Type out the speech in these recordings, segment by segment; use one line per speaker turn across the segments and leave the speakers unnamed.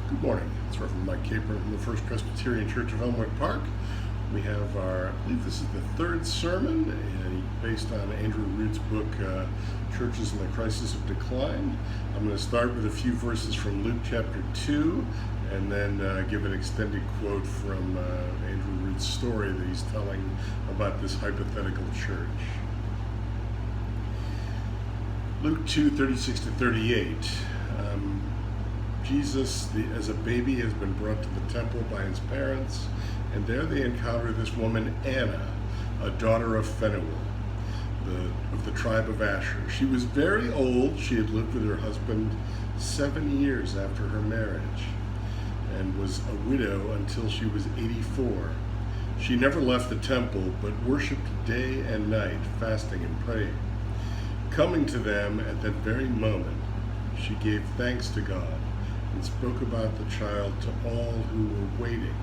Good morning. It's Reverend Mike Capron from the First Presbyterian Church of Elmwood Park. We have I believe this is the third sermon based on Andrew Root's book, Churches in the Crisis of Decline. I'm going to start with a few verses from Luke chapter 2 and then give an extended quote from Andrew Root's story that he's telling about this hypothetical church. Luke 2:36-38. Jesus, as a baby, has been brought to the temple by his parents, and there they encounter this woman, Anna, a daughter of Phanuel, of the tribe of Asher. She was very old. She had lived with her husband 7 years after her marriage, and was a widow until she was 84. She never left the temple, but worshipped day and night, fasting and praying. Coming to them at that very moment, she gave thanks to God and spoke about the child to all who were waiting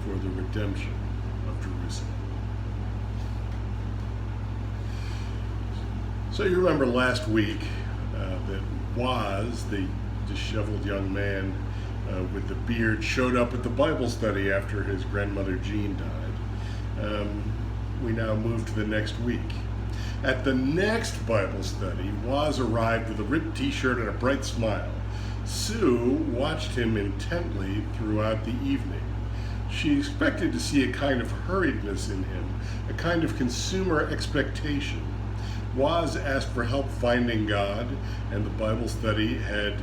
for the redemption of Jerusalem. So you remember last week that Waz, the disheveled young man with the beard, showed up at the Bible study after his grandmother Jean died. We now move to the next week. At the next Bible study, Waz arrived with a ripped t-shirt and a bright smile. Sue watched him intently throughout the evening. She expected to see a kind of hurriedness in him, a kind of consumer expectation. Waz asked for help finding God, and the Bible study had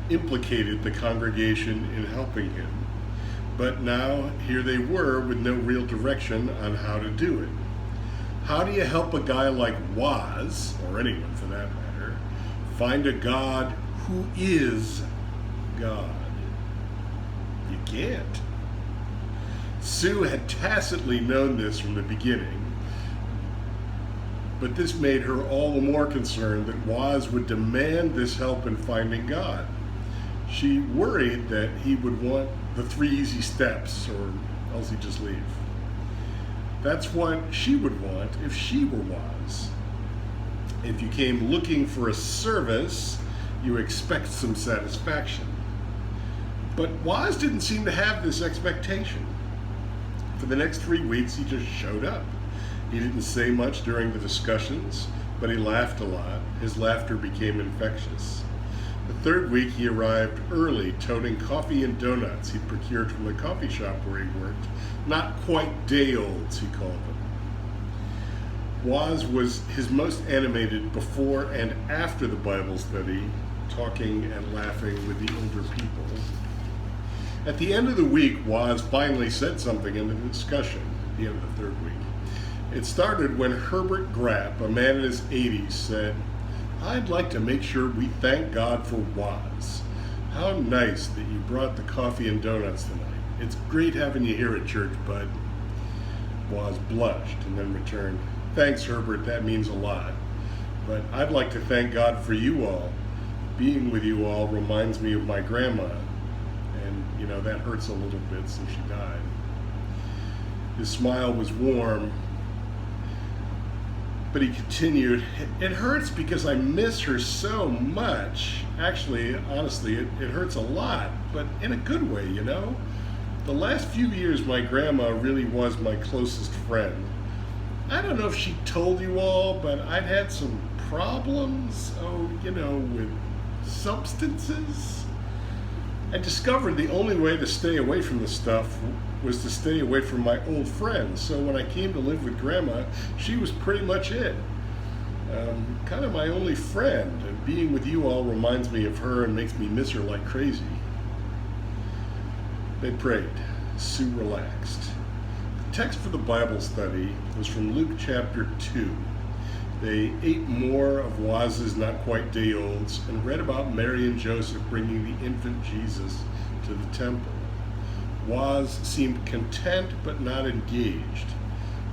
implicated the congregation in helping him. But now here they were with no real direction on how to do it. How do you help a guy like Waz, or anyone for that matter, find a God who is God? You can't. Sue had tacitly known this from the beginning, but this made her all the more concerned that Waz would demand this help in finding God. She worried that he would want the 3 easy steps, or else he'd just leave. That's what she would want if she were Waz. If you came looking for a service, you expect some satisfaction. But Waz didn't seem to have this expectation. For the next 3 weeks, he just showed up. He didn't say much during the discussions, but he laughed a lot. His laughter became infectious. The third week, he arrived early, toting coffee and donuts he'd procured from the coffee shop where he worked. Not quite day-olds, he called them. Waz was his most animated before and after the Bible study, talking and laughing with the older people. At the end of the week, Waz finally said something in the discussion, at the end of the third week. It started when Herbert Grapp, a man in his 80s, said, "I'd like to make sure we thank God for Waz. How nice that you brought the coffee and donuts tonight. It's great having you here at church, bud." Waz blushed and then returned, "Thanks, Herbert, that means a lot. But I'd like to thank God for you all. Being with you all reminds me of my grandma, and, that hurts a little bit since she died." His smile was warm, but he continued, "It hurts because I miss her so much. Actually, honestly, it hurts a lot, but in a good way, The last few years, my grandma really was my closest friend. I don't know if she told you all, but I'd had some problems, with substances. I discovered the only way to stay away from the stuff was to stay away from my old friends. So when I came to live with Grandma, she was pretty much it. Kind of my only friend, and being with you all reminds me of her and makes me miss her like crazy." They prayed. Sue relaxed. The text for the Bible study was from Luke chapter 2. They ate more of Waz's not quite day-olds and read about Mary and Joseph bringing the infant Jesus to the temple. Waz seemed content but not engaged.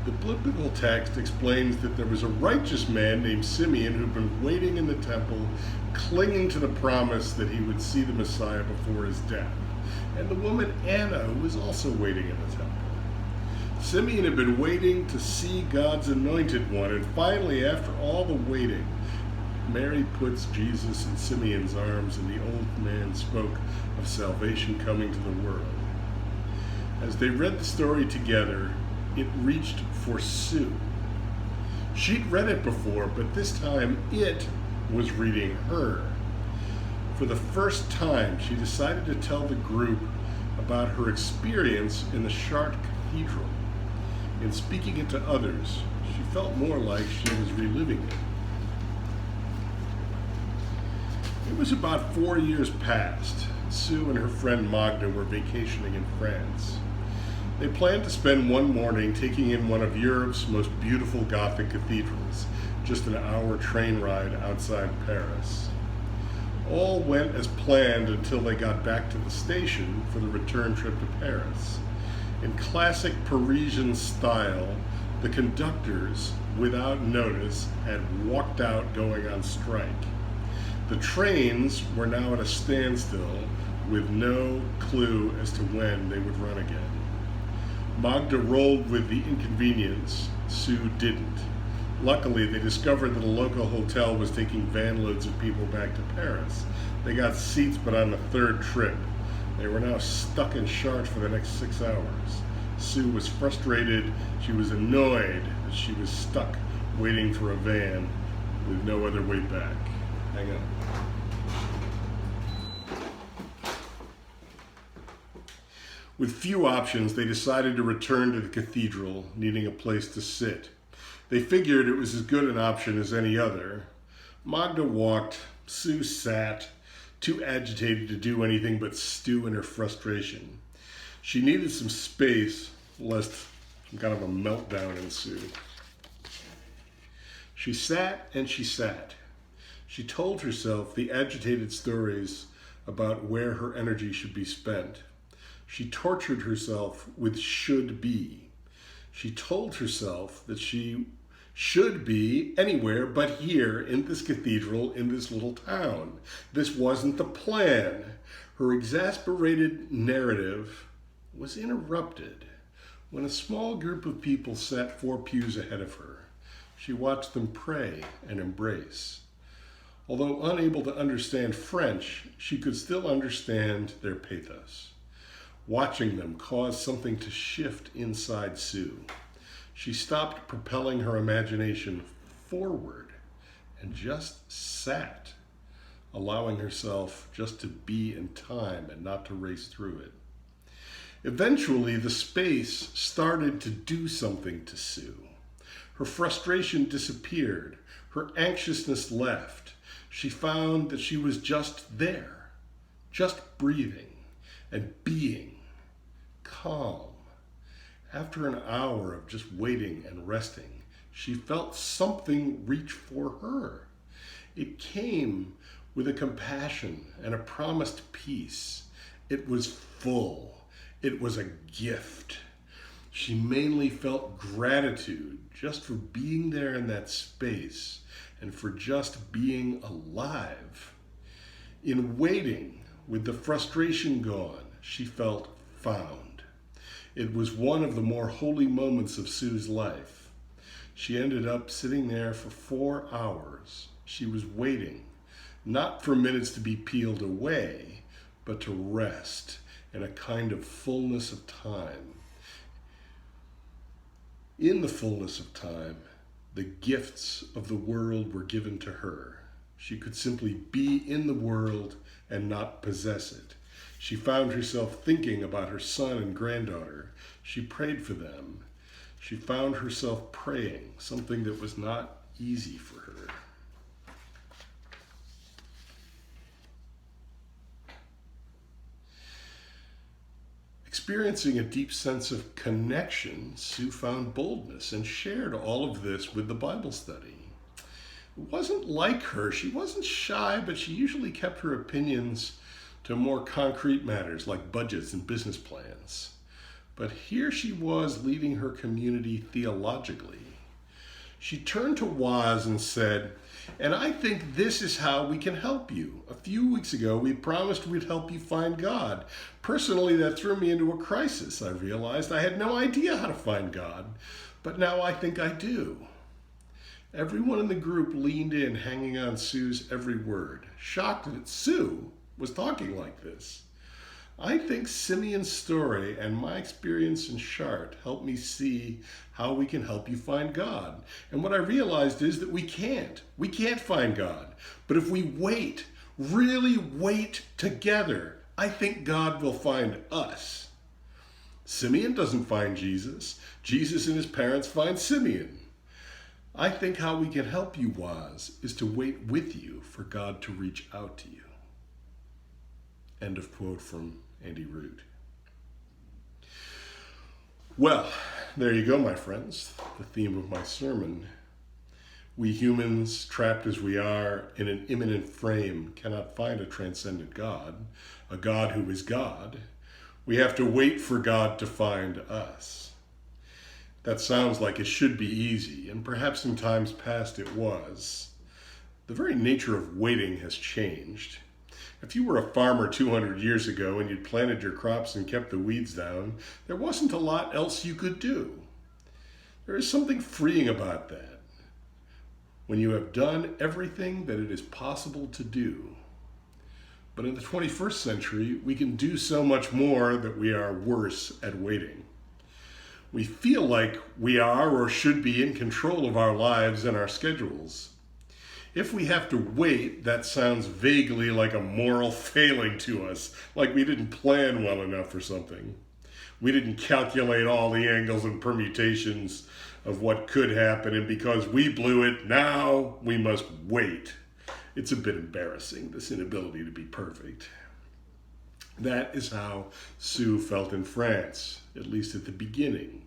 The biblical text explains that there was a righteous man named Simeon who'd been waiting in the temple, clinging to the promise that he would see the Messiah before his death, and the woman Anna, who was also waiting in the temple. Simeon had been waiting to see God's anointed one, and finally, after all the waiting, Mary puts Jesus in Simeon's arms, and the old man spoke of salvation coming to the world. As they read the story together, it reached for Sue. She'd read it before, but this time it was reading her. For the first time, she decided to tell the group about her experience in the Chartres Cathedral. In speaking it to others, she felt more like she was reliving it. It was about 4 years past. Sue and her friend Magda were vacationing in France. They planned to spend one morning taking in one of Europe's most beautiful Gothic cathedrals, just an hour train ride outside Paris. All went as planned until they got back to the station for the return trip to Paris. In classic Parisian style, the conductors, without notice, had walked out going on strike. The trains were now at a standstill with no clue as to when they would run again. Magda rolled with the inconvenience. Sue didn't. Luckily, they discovered that a local hotel was taking van loads of people back to Paris. They got seats, but on the third trip. They were now stuck in Chartres for the next 6 hours. Sue was frustrated. She was annoyed that she was stuck waiting for a van with no other way back. Hang on. With few options, they decided to return to the cathedral, needing a place to sit. They figured it was as good an option as any other. Magda walked, Sue sat, too agitated to do anything but stew in her frustration. She needed some space, lest some kind of a meltdown ensued. She sat and she sat. She told herself the agitated stories about where her energy should be spent. She tortured herself with should be. She told herself that she should be anywhere but here in this cathedral in this little town. This wasn't the plan. Her exasperated narrative was interrupted when a small group of people sat 4 pews ahead of her. She watched them pray and embrace. Although unable to understand French, she could still understand their pathos. Watching them caused something to shift inside Sue. She stopped propelling her imagination forward and just sat, allowing herself just to be in time and not to race through it. Eventually, the space started to do something to Sue. Her frustration disappeared. Her anxiousness left. She found that she was just there, just breathing and being calm. After an hour of just waiting and resting, she felt something reach for her. It came with a compassion and a promised peace. It was full. It was a gift. She mainly felt gratitude just for being there in that space and for just being alive. In waiting, with the frustration gone, she felt found. It was one of the more holy moments of Sue's life. She ended up sitting there for 4 hours. She was waiting, not for minutes to be peeled away, but to rest in a kind of fullness of time. In the fullness of time, the gifts of the world were given to her. She could simply be in the world and not possess it. She found herself thinking about her son and granddaughter. She prayed for them. She found herself praying, something that was not easy for her. Experiencing a deep sense of connection, Sue found boldness and shared all of this with the Bible study. It wasn't like her. She wasn't shy, but she usually kept her opinions to more concrete matters like budgets and business plans. But here she was leading her community theologically. She turned to Waz and said, "And I think this is how we can help you. A few weeks ago, we promised we'd help you find God. Personally, that threw me into a crisis. I realized I had no idea how to find God, but now I think I do." Everyone in the group leaned in, hanging on Sue's every word, shocked that Sue was talking like this. I think Simeon's story and my experience in Chartres helped me see how we can help you find God. And what I realized is that we can't. We can't find God. But if we wait, really wait together, I think God will find us. Simeon doesn't find Jesus. Jesus and his parents find Simeon. I think how we can help you, Waz, is to wait with you for God to reach out to you. End of quote from Andy Root. Well, there you go, my friends, the theme of my sermon. We humans, trapped as we are in an immanent frame, cannot find a transcendent God, a God who is God. We have to wait for God to find us. That sounds like it should be easy, and perhaps in times past it was. The very nature of waiting has changed. If you were a farmer 200 years ago and you'd planted your crops and kept the weeds down, there wasn't a lot else you could do. There is something freeing about that. When you have done everything that it is possible to do. But in the 21st century, we can do so much more that we are worse at waiting. We feel like we are or should be in control of our lives and our schedules. If we have to wait, that sounds vaguely like a moral failing to us, like we didn't plan well enough or something. We didn't calculate all the angles and permutations of what could happen, and because we blew it, now we must wait. It's a bit embarrassing, this inability to be perfect. That is how Sue felt in France, at least at the beginning.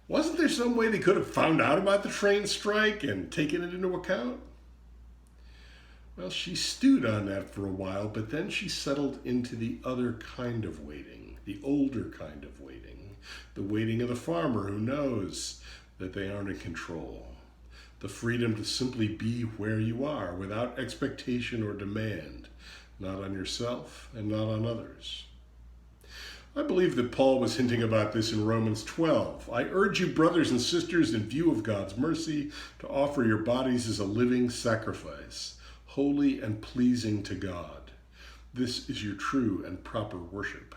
Wasn't there some way they could have found out about the train strike and taken it into account? Well, she stewed on that for a while, but then she settled into the other kind of waiting, the older kind of waiting, the waiting of the farmer who knows that they aren't in control, the freedom to simply be where you are without expectation or demand, not on yourself and not on others. I believe that Paul was hinting about this in Romans 12. I urge you, brothers and sisters, in view of God's mercy, to offer your bodies as a living sacrifice, holy and pleasing to God. This is your true and proper worship.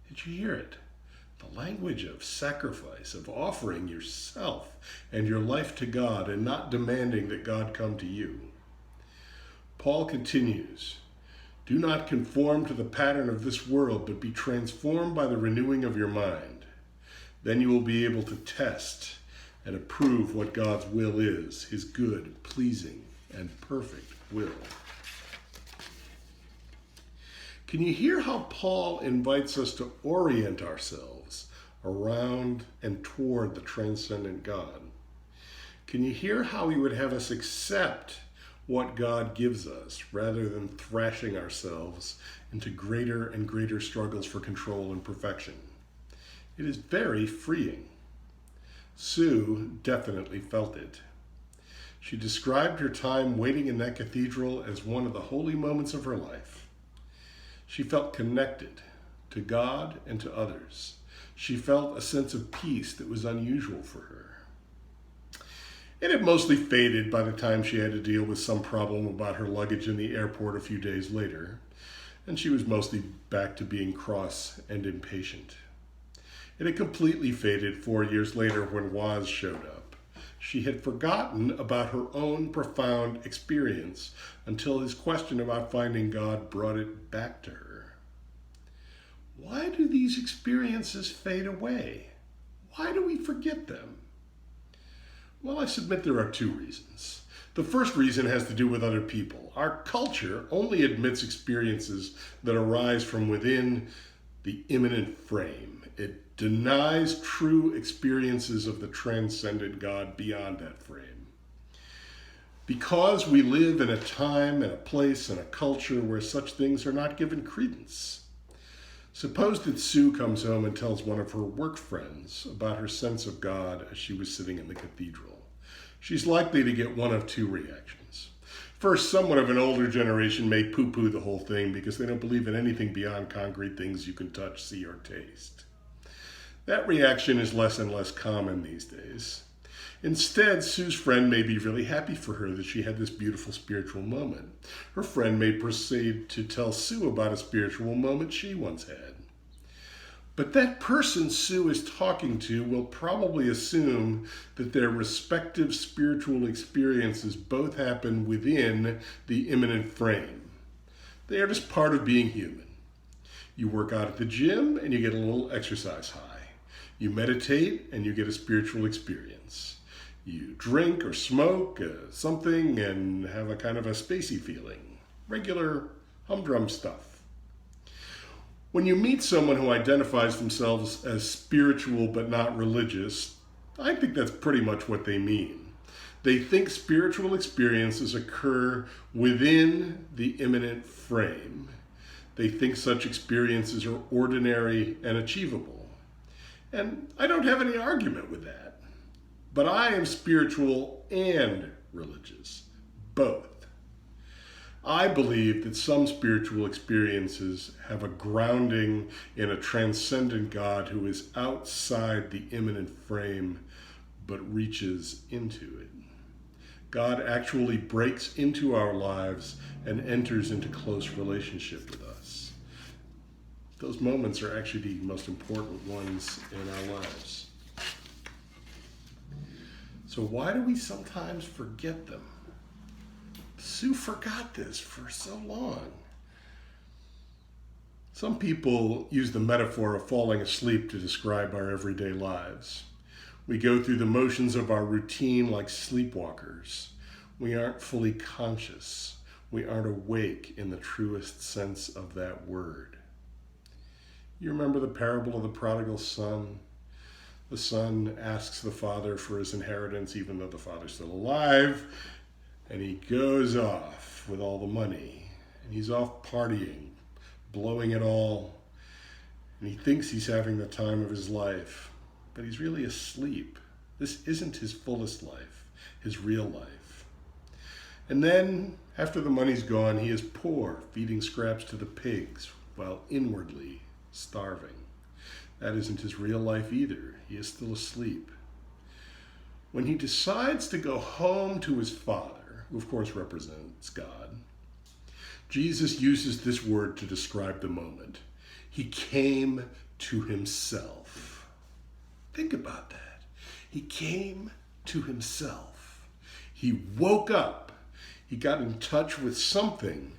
Did you hear it? The language of sacrifice, of offering yourself and your life to God and not demanding that God come to you. Paul continues, do not conform to the pattern of this world, but be transformed by the renewing of your mind. Then you will be able to test and approve what God's will is, his good, pleasing, and perfect will. Can you hear how Paul invites us to orient ourselves around and toward the transcendent God? Can you hear how he would have us accept what God gives us rather than thrashing ourselves into greater and greater struggles for control and perfection? It is very freeing. Sue definitely felt it. She described her time waiting in that cathedral as one of the holy moments of her life. She felt connected to God and to others. She felt a sense of peace that was unusual for her. It had mostly faded by the time she had to deal with some problem about her luggage in the airport a few days later, and she was mostly back to being cross and impatient. It had completely faded 4 years later when Waz showed up. She had forgotten about her own profound experience until his question about finding God brought it back to her. Why do these experiences fade away? Why do we forget them? Well, I submit there are two reasons. The first reason has to do with other people. Our culture only admits experiences that arise from within the immanent frame. It denies true experiences of the transcendent God beyond that frame. Because we live in a time and a place and a culture where such things are not given credence. Suppose that Sue comes home and tells one of her work friends about her sense of God as she was sitting in the cathedral. She's likely to get one of two reactions. First, someone of an older generation may poo-poo the whole thing because they don't believe in anything beyond concrete things you can touch, see, or taste. That reaction is less and less common these days. Instead, Sue's friend may be really happy for her that she had this beautiful spiritual moment. Her friend may proceed to tell Sue about a spiritual moment she once had. But that person Sue is talking to will probably assume that their respective spiritual experiences both happen within the immanent frame. They are just part of being human. You work out at the gym and you get a little exercise high. You meditate and you get a spiritual experience. You drink or smoke something and have a kind of a spacey feeling. Regular humdrum stuff. When you meet someone who identifies themselves as spiritual but not religious, I think that's pretty much what they mean. They think spiritual experiences occur within the immanent frame. They think such experiences are ordinary and achievable. And I don't have any argument with that. But I am spiritual and religious, both. I believe that some spiritual experiences have a grounding in a transcendent God who is outside the immanent frame but reaches into it. God actually breaks into our lives and enters into close relationship with us. Those moments are actually the most important ones in our lives. So why do we sometimes forget them? Sue forgot this for so long. Some people use the metaphor of falling asleep to describe our everyday lives. We go through the motions of our routine like sleepwalkers. We aren't fully conscious. We aren't awake in the truest sense of that word. You remember the parable of the prodigal son? The son asks the father for his inheritance even though the father's still alive. And he goes off with all the money, and he's off partying, blowing it all, and he thinks he's having the time of his life, but he's really asleep. This isn't his fullest life, his real life. And then, after the money's gone, he is poor, feeding scraps to the pigs, while inwardly starving. That isn't his real life either. He is still asleep. When he decides to go home to his father, who of course represents God, Jesus uses this word to describe the moment. He came to himself. Think about that. He came to himself. He woke up. He got in touch with something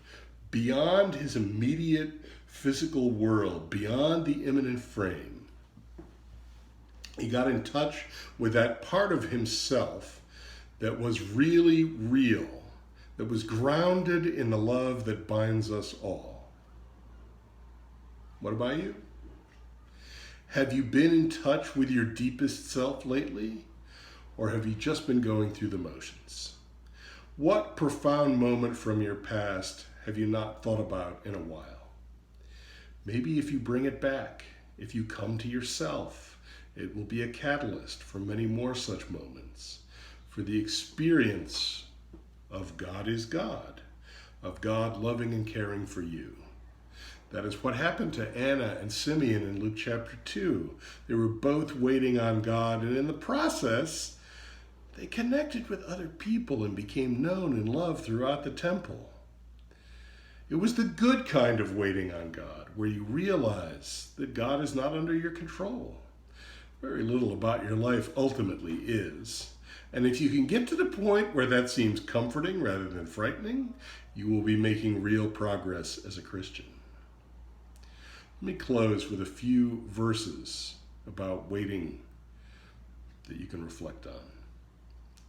beyond his immediate physical world, beyond the immanent frame. He got in touch with that part of himself that was really real, that was grounded in the love that binds us all. What about you? Have you been in touch with your deepest self lately? Or have you just been going through the motions? What profound moment from your past have you not thought about in a while? Maybe if you bring it back, if you come to yourself, it will be a catalyst for many more such moments. For the experience of God is God, of God loving and caring for you. That is what happened to Anna and Simeon in Luke chapter 2. They were both waiting on God, and in the process, they connected with other people and became known and loved throughout the temple. It was the good kind of waiting on God, where you realize that God is not under your control. Very little about your life ultimately is. And if you can get to the point where that seems comforting rather than frightening, you will be making real progress as a Christian. Let me close with a few verses about waiting that you can reflect on.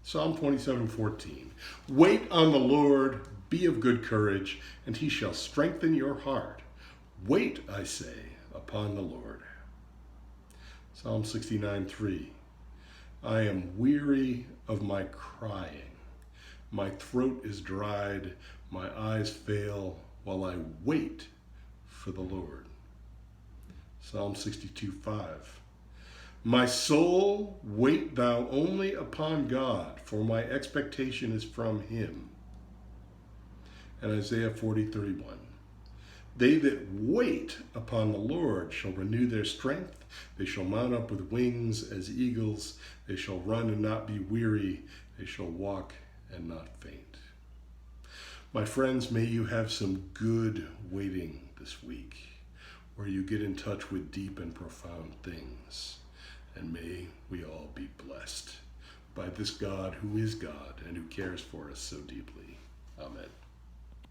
Psalm 27:14. Wait on the Lord, be of good courage, and he shall strengthen your heart. Wait, I say, upon the Lord. Psalm 69:3. I am weary of my crying. My throat is dried, my eyes fail, while I wait for the Lord. Psalm 62:5. My soul, wait thou only upon God, for my expectation is from him. And Isaiah 40:31. They that wait upon the Lord shall renew their strength. They shall mount up with wings as eagles. They shall run and not be weary. They shall walk and not faint. My friends, may you have some good waiting this week, where you get in touch with deep and profound things. And may we all be blessed by this God who is God and who cares for us so deeply. Amen.